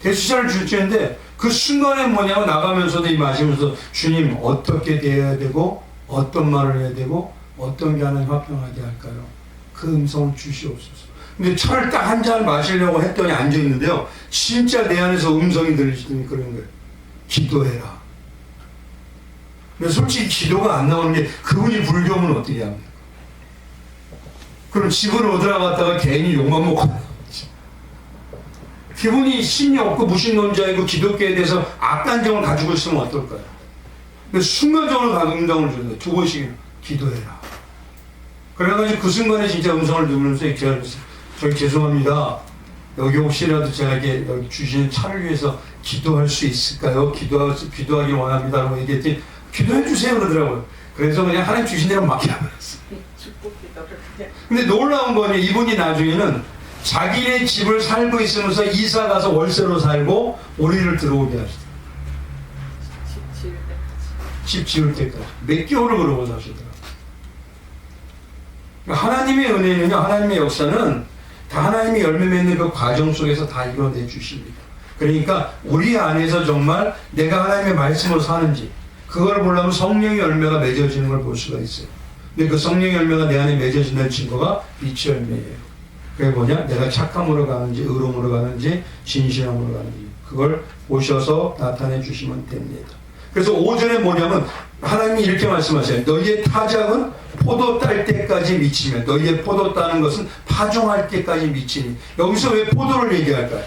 대추차를 주셨는데 그 순간에 뭐냐면 나가면서도 이 마시면서 주님 어떻게 대해야 되고 어떤 말을 해야 되고 어떤 게 하나님 화평하게 할까요? 그 음성을 주시옵소서. 근데 차를 딱 한 잔 마시려고 했더니 앉아있는데요. 진짜 내 안에서 음성이 들리시더니 그런 거예요. 기도해라. 근데 솔직히 기도가 안 나오는 게 그분이 불교면 어떻게 합니까? 그럼 집으로 들어갔다가 괜히 욕만 먹고 그분이 신이 없고 무신론자이고 기독교에 대해서 악단정을 가지고 있으면 어떨까요? 근데 순간적으로 음성을 주는데 두 번씩 기도해라. 그래가지고 그 순간에 진짜 음성을 누르면서 제가 저기 죄송합니다. 여기 혹시라도 제가 이렇게 여기 주시는 차를 위해서 기도할 수 있을까요? 기도하기 원합니다라고 얘기했더니 기도해 주세요 그러더라고요. 그래서 그냥 하나님 주신 대로 맡겨버렸어요. 근데 놀라운 거는 이분이 나중에는 자기네 집을 살고 있으면서 이사 가서 월세로 살고 우리를 들어오게 하시더라고요. 집 지을 때까지. 몇 개월을 그러고 사시더라고요. 하나님의 은혜는요, 하나님의 역사는 다 하나님이 열매 맺는 그 과정 속에서 다 이뤄내 주십니다. 그러니까 우리 안에서 정말 내가 하나님의 말씀으로 사는지 그걸 보려면 성령의 열매가 맺어지는 걸 볼 수가 있어요. 근데 그 성령의 열매가 내 안에 맺어진다는 증거가 빛의 열매예요. 그게 뭐냐? 내가 착함으로 가는지 의로움으로 가는지 진실함으로 가는지 그걸 보셔서 나타내 주시면 됩니다. 그래서 5절에 뭐냐면 하나님이 이렇게 말씀하세요. 너희의 타작은 포도 딸 때까지 미치면 너희의 포도 따는 것은 파종할 때까지 미치니 여기서 왜 포도를 얘기할까요?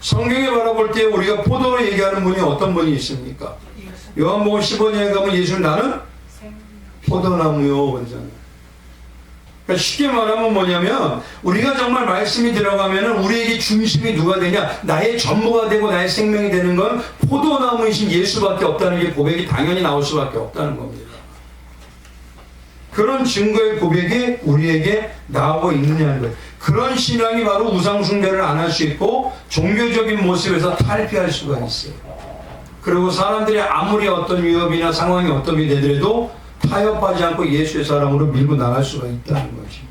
성경에 바라볼 때 우리가 포도로 얘기하는 분이 어떤 분이 있습니까? 요한복음 15장에 가면 예수는 나는 포도나무요 그러잖아요. 그러니까 쉽게 말하면 뭐냐면 우리가 정말 말씀이 들어가면 우리에게 중심이 누가 되냐? 나의 전부가 되고 나의 생명이 되는 건 포도나무이신 예수밖에 없다는 게 고백이 당연히 나올 수밖에 없다는 겁니다. 그런 증거의 고백이 우리에게 나오고 있느냐는 거예요. 그런 신앙이 바로 우상 숭배를 안 할 수 있고 종교적인 모습에서 탈피할 수가 있어요. 그리고 사람들이 아무리 어떤 위협이나 상황이 어떤 게 되더라도 타협하지 않고 예수의 사랑으로 밀고 나갈 수가 있다는 것입니다.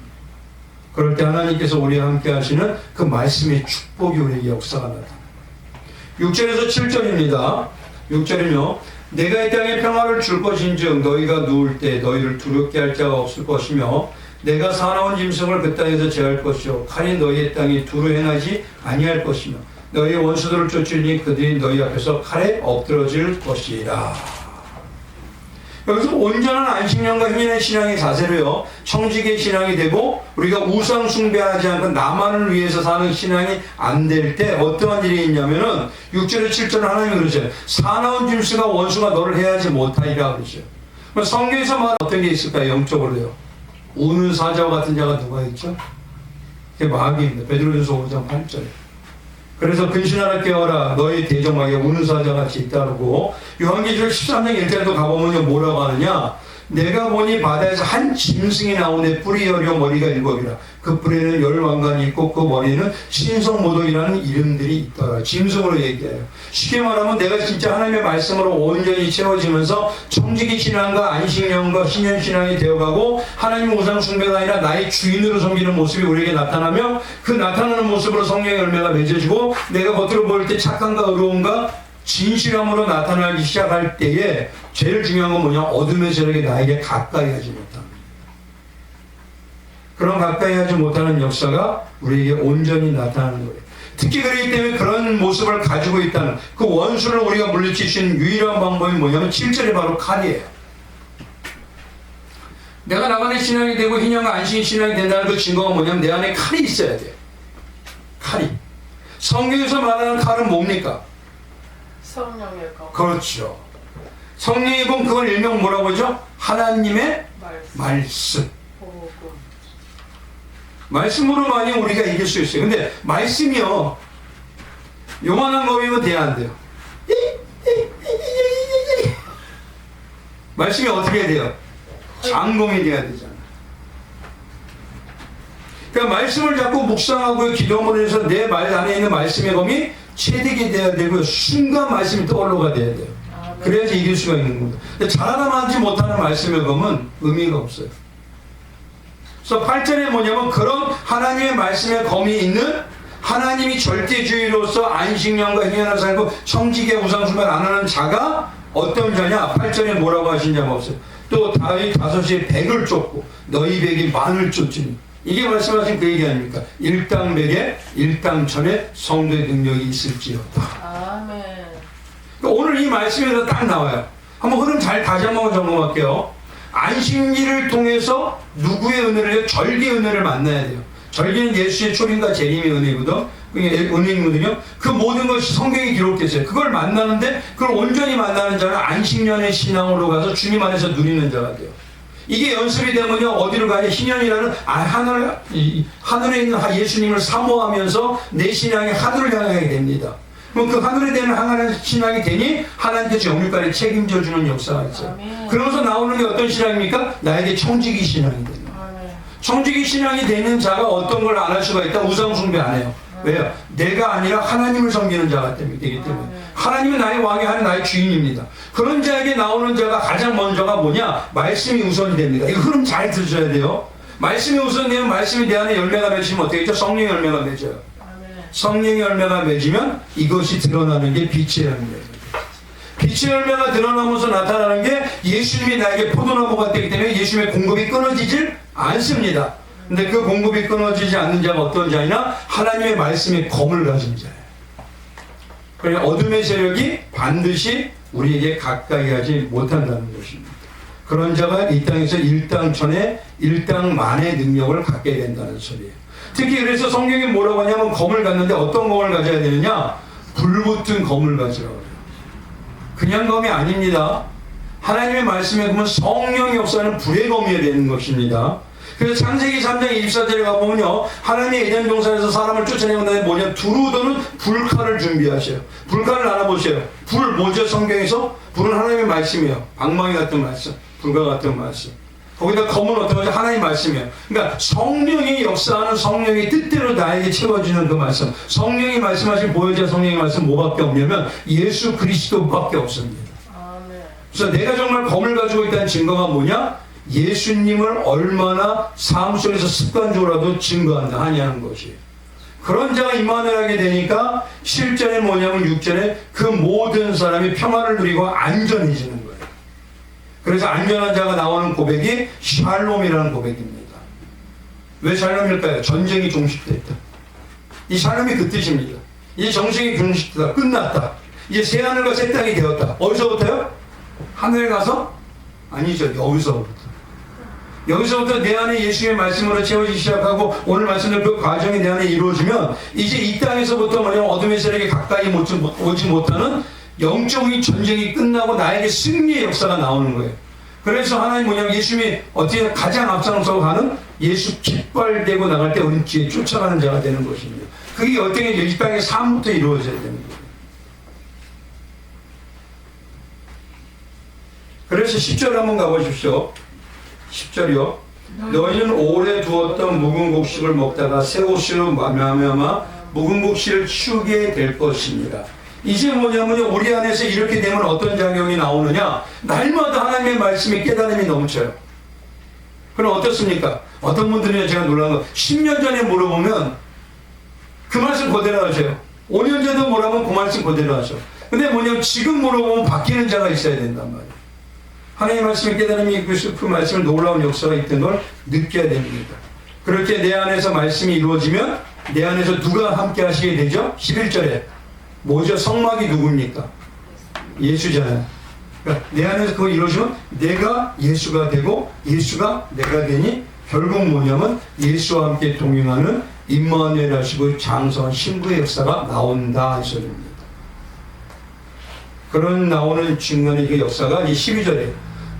그럴 때 하나님께서 우리와 함께 하시는 그 말씀의 축복이 우리에게 역사가 나타납니다. 6절에서 7절입니다. 6절은요. 내가 이 땅에 평화를 줄 것인즉 너희가 누울 때 너희를 두렵게 할 자가 없을 것이며 내가 사나운 짐승을 그 땅에서 제할 것이요 칼이 너희의 땅에 두루 행하지 아니할 것이며 너희의 원수들을 쫓으니 그들이 너희 앞에서 칼에 엎드러질 것이라. 여기서 온전한 안식년과 희년의 신앙의 자세로요 청지기의 신앙이 되고 우리가 우상 숭배하지 않고 나만을 위해서 사는 신앙이 안 될 때 어떠한 일이 있냐면은 6절에 7절은 하나님이 그러죠. 사나운 짐승과 원수가 너를 해하지 못하리라 그러죠. 성경에서 말한 어떤 게 있을까요? 영적으로요. 우는 사자와 같은 자가 누가 있죠? 그게 마귀입니다. 베드로전서 5장 8절에. 그래서 근신하라 깨어라 너희 대적마귀가 우는 사자같이 있다고 요한계시록 13장 1절에도 가보면 뭐라고 하느냐 내가 보니 바다에서 한 짐승이 나오네 뿔이 여려 머리가 일곱이라 그 뿔에는 열 왕관이 있고 그 머리에는 신성모독이라는 이름들이 있더라. 짐승으로 얘기해요. 쉽게 말하면 내가 진짜 하나님의 말씀으로 온전히 채워지면서 청지기 신앙과 안식령과 신현신앙이 되어가고 하나님 우상 숭배가 아니라 나의 주인으로 섬기는 모습이 우리에게 나타나며 그 나타나는 모습으로 성령의 열매가 맺어지고 내가 겉으로 보일 때 착함과 의로움과 진실함으로 나타나기 시작할 때에 제일 중요한 건 뭐냐? 어둠의 세력이 나에게 가까이 하지 못합니다. 그런 가까이 하지 못하는 역사가 우리에게 온전히 나타나는 거예요. 특히 그렇기 때문에 그런 모습을 가지고 있다는 그 원수를 우리가 물리칠 수 있는 유일한 방법이 뭐냐면 7절에 바로 칼이에요. 내가 나만의 신앙이 되고 희년과 안식의 신앙이 된다는 그 증거가 뭐냐면 내 안에 칼이 있어야 돼요. 칼이. 성경에서 말하는 칼은 뭡니까? 성령의 검. 그렇죠. 성령의 검 그걸 일명 뭐라고 하죠? 하나님의 말씀. 복음. 말씀으로만이 우리가 이길 수 있어요. 근데 말씀이요. 요만한 검이면 돼야 안 돼요. 말씀이 어떻게 해야 돼요? 장검이 돼야 되잖아요. 그러니까 말씀을 자꾸 묵상하고 기도문을 해서 내 말 안에 있는 말씀의 검이 체득이 돼야 되고 순간 말씀이 떠올라가 돼야 돼요. 그래야지 이길 수가 있는 겁니다. 근데 자라나지 못하는 말씀의 검은 의미가 없어요. 그래서 8절에 뭐냐면 그런 하나님의 말씀의 검이 있는 하나님이 절대주의로서 안식령과 희연한 삶고 청지기의 우상숭배를 안 하는 자가 어떤 자냐? 8절에 뭐라고 하시냐면 없어요. 또 다윗 5시에 백을 쫓고 너희 백이 만을 쫓으니 이게 말씀하신 그 얘기 아닙니까? 일당백에 일당천에 성도의 능력이 있을지어다. 아멘. 그러니까 오늘 이 말씀에서 딱 나와요. 한번 흐름 잘 다시 한번 점검할게요. 안식일을 통해서 누구의 은혜를 해요? 절기의 은혜를 만나야 돼요. 절기는 예수의 초림과 재림의 은혜거든. 은혜이거든요. 그 모든 것이 성경에 기록됐어요. 그걸 만나는데 그걸 온전히 만나는 자는 안식년의 신앙으로 가서 주님 안에서 누리는 자가 돼요. 이게 연습이 되면요 어디로 가냐? 희년이라는 하늘에 있는 예수님을 사모하면서 내 신앙이 하늘을 향하게 됩니다. 그럼 그 하늘에 대한 향하는 신앙이 되니 하나님께서 영육간에 책임져 주는 역사가 있어요. 아멘. 그러면서 나오는 게 어떤 신앙입니까? 나에게 청지기 신앙이 됩니다. 아멘. 청지기 신앙이 되는 자가 어떤 걸 안 할 수가 있다? 우상숭배 안 해요. 왜요? 내가 아니라 하나님을 섬기는 자가 되기 때문에. 하나님은 나의 왕이 하는 나의 주인입니다. 그런 자에게 나오는 자가 가장 먼저가 뭐냐? 말씀이 우선이 됩니다. 이 흐름 잘 들으셔야 돼요. 말씀이 우선되면 말씀이 내 안에 열매가 맺히면 어떻게 되죠? 성령의 열매가 맺어요. 성령의 열매가 맺으면 이것이 드러나는 게 빛의 열매입니다. 빛의 열매가 드러나면서 나타나는 게 예수님이 나에게 포도나무가 되기 때문에 예수님의 공급이 끊어지질 않습니다. 근데 그 공급이 끊어지지 않는 자가 어떤 자이냐? 하나님의 말씀의 검을 가진 자예요. 그러니까 어둠의 세력이 반드시 우리에게 가까이 하지 못한다는 것입니다. 그런 자가 이 땅에서 일당천에 일당만의 능력을 갖게 된다는 소리예요. 특히 그래서 성경에 뭐라고 하냐면 검을 갖는데 어떤 검을 가져야 되느냐? 불붙은 검을 가지라고 해요. 그냥 검이 아닙니다. 하나님의 말씀에 보면 성령이 역사하는 불의 검이어야 되는 것입니다. 그래서 창세기 3장 24절에 가보면요 하나님이 에덴 동산에서 사람을 쫓아내고 나서 뭐냐? 두루도는 불칼을 준비하셔요. 불칼을 알아보세요. 불 뭐죠? 성경에서? 불은 하나님의 말씀이에요. 방망이 같은 말씀, 불과 같은 말씀. 거기다 검은 어떤 거죠? 하나님 말씀이에요. 그러니까 성령이 역사하는 성령의 뜻대로 나에게 채워주는 그 말씀. 성령이 말씀하신 보혜자 성령의 말씀 뭐밖에 없냐면 예수 그리스도밖에 없습니다. 그래서 내가 정말 검을 가지고 있다는 증거가 뭐냐? 예수님을 얼마나 삶 속에서 습관적으로라도 증거한다 하냐는 것이에요. 그런 자가 임마누엘하게 되니까 7절에 뭐냐면 6절에 그 모든 사람이 평안을 누리고 안전해지는 거예요. 그래서 안전한 자가 나오는 고백이 샬롬이라는 고백입니다. 왜 샬롬일까요? 전쟁이 종식됐다. 이 샬롬이 그 뜻입니다. 이 정쟁이 종식됐다. 끝났다. 이제 새하늘과 새 땅이 되었다. 어디서부터요? 하늘에 가서? 아니죠. 여기서부터 내 안에 예수의 말씀으로 채워지기 시작하고 오늘 말씀드린 그 과정이 내 안에 이루어지면 이제 이 땅에서부터 뭐냐면 어둠의 세력에 가까이 오지 못하는 영적인 전쟁이 끝나고 나에게 승리의 역사가 나오는 거예요. 그래서 하나님 뭐냐면 예수님이 어떻게 가장 앞장서 가는 예수 깃발되고 나갈 때 우리는 뒤에 쫓아가는 자가 되는 것입니다. 그게 어떻게 이 땅의 삶부터 이루어져야 되는 거예요. 그래서 10절 한번 가보십시오. 10절이요. 너희는 오래 두었던 묵은 곡식을 먹다가 새 곡식으로 말미암아 묵은 곡식을 치우게 될 것입니다. 이제 뭐냐면요, 우리 안에서 이렇게 되면 어떤 작용이 나오느냐, 날마다 하나님의 말씀에 깨달음이 넘쳐요. 그럼 어떻습니까? 어떤 분들은 제가 놀란 거 10년 전에 물어보면 그 말씀 그대로 하세요. 5년 전에 물어보면 그 말씀 그대로 하죠. 근데 뭐냐면 지금 물어보면 바뀌는 자가 있어야 된단 말이에요. 하나님의 말씀에 깨달음이 있고 그 말씀을 놀라운 역사가 있던 걸 느껴야 됩니다. 그렇게 내 안에서 말씀이 이루어지면 내 안에서 누가 함께 하시게 되죠? 11절에 뭐죠? 성막이 누굽니까? 예수잖아요. 그러니까 내 안에서 그거 이루어지면 내가 예수가 되고 예수가 내가 되니 결국 뭐냐면 예수와 함께 동행하는 임마누엘 하시고 장성한 신부의 역사가 나온다 이 소리입니다. 그런 나오는 중간의 그 역사가 이 12절에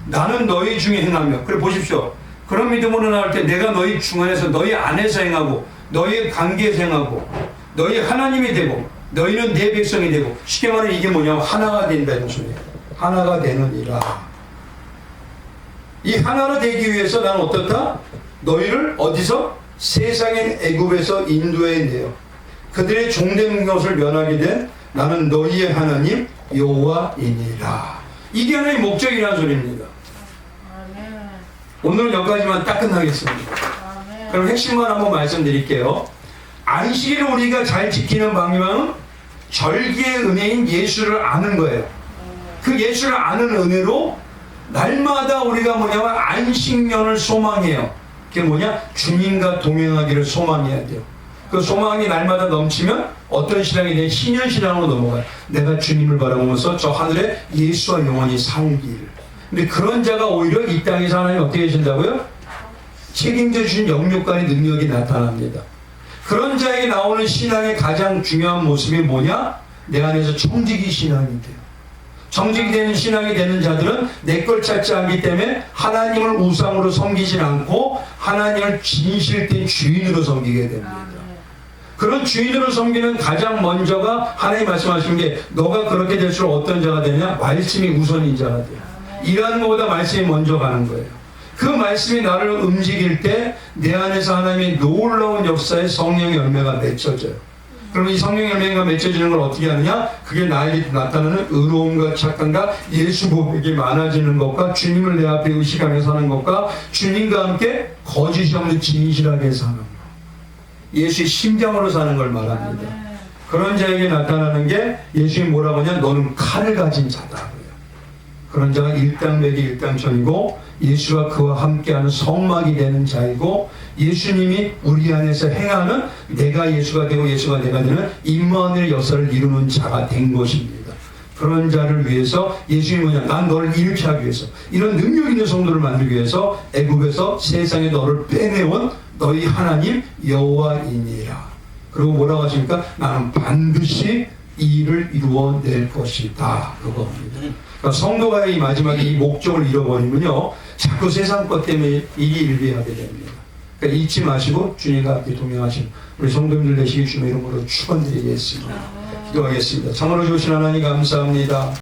나는 너희 중에 행하며, 그래 보십시오. 그런 믿음으로 나올 때 내가 너희 중간에서 너희 안에서 행하고 너희의 관계에서 행하고 너희 하나님이 되고 너희는 내 백성이 되고, 쉽게 말하면 이게 뭐냐면 하나가 된다는 소리예요. 하나가 되느니라. 이 하나로 되기 위해서 나는 어떻다? 너희를 어디서? 세상의 애굽에서 인도해내요. 그들의 종된 것을 면하게 된 나는 너희의 하나님 여호와이니라. 이게 하나의 목적이라는 소리입니다. 아멘. 오늘은 여기까지만 딱 끝나겠습니다. 아멘. 그럼 핵심만 한번 말씀드릴게요. 안식일을 우리가 잘 지키는 방향은 절기의 은혜인 예수를 아는 거예요. 그 예수를 아는 은혜로 날마다 우리가 뭐냐면 안식년을 소망해요. 그게 뭐냐? 주님과 동행하기를 소망해야 돼요. 그 소망이 날마다 넘치면 어떤 신앙이 되냐? 신년신앙으로 넘어가요. 내가 주님을 바라보면서 저 하늘에 예수와 영원히 살기를. 근데 그런 자가 오히려 이 땅에서 하나님 어떻게 하신다고요? 책임져 주신 영육간의 능력이 나타납니다. 그런 자에게 나오는 신앙의 가장 중요한 모습이 뭐냐? 내 안에서 청지기 신앙이 돼요. 정직이 되는 신앙이 되는 자들은 내 걸 찾지 않기 때문에 하나님을 우상으로 섬기진 않고 하나님을 진실된 주인으로 섬기게 됩니다. 그런 주인으로 섬기는 가장 먼저가 하나님 말씀하시는 게 너가 그렇게 될수록 어떤 자가 되냐? 말씀이 우선인 자가 돼요. 일하는 것보다 말씀이 먼저 가는 거예요. 그 말씀이 나를 움직일 때 내 안에서 하나님의 놀라운 역사의 성령의 열매가 맺혀져요. 그러면 이 성령의 열매가 맺혀지는 걸 어떻게 하느냐? 그게 나에게 나타나는 의로움과 착함과 예수 보백이 많아지는 것과 주님을 내 앞에 의식하며 사는 것과 주님과 함께 거짓이 없는 진실하게 사는 것. 예수의 심장으로 사는 걸 말합니다. 그런 자에게 나타나는 게 예수님이 뭐라고 하냐? 너는 칼을 가진 자다. 그런 자가 일당백이 일당천이고 예수가 그와 함께하는 성막이 되는 자이고 예수님이 우리 안에서 행하는 내가 예수가 되고 예수가 내가 되는 임마누엘 역사를 이루는 자가 된 것입니다. 그런 자를 위해서 예수님이 뭐냐? 난 너를 이렇게 하기 위해서 이런 능력 있는 성도를 만들기 위해서 애굽에서 세상에 너를 빼내온 너희 하나님 여호와이니라. 그리고 뭐라고 하십니까? 나는 반드시 이 일을 이루어낼 것이다. 그겁니다. 그러니까 성도가 이 마지막에 이 목적을 잃어버리면요 자꾸 세상 것 때문에 일이 일비하게 됩니다. 그러니까 잊지 마시고 주님과 함께 동행하시는 우리 성도님들 되시기 주님의 이름으로 축원드리겠습니다. 기도하겠습니다. 참으로 주신 하나님 감사합니다.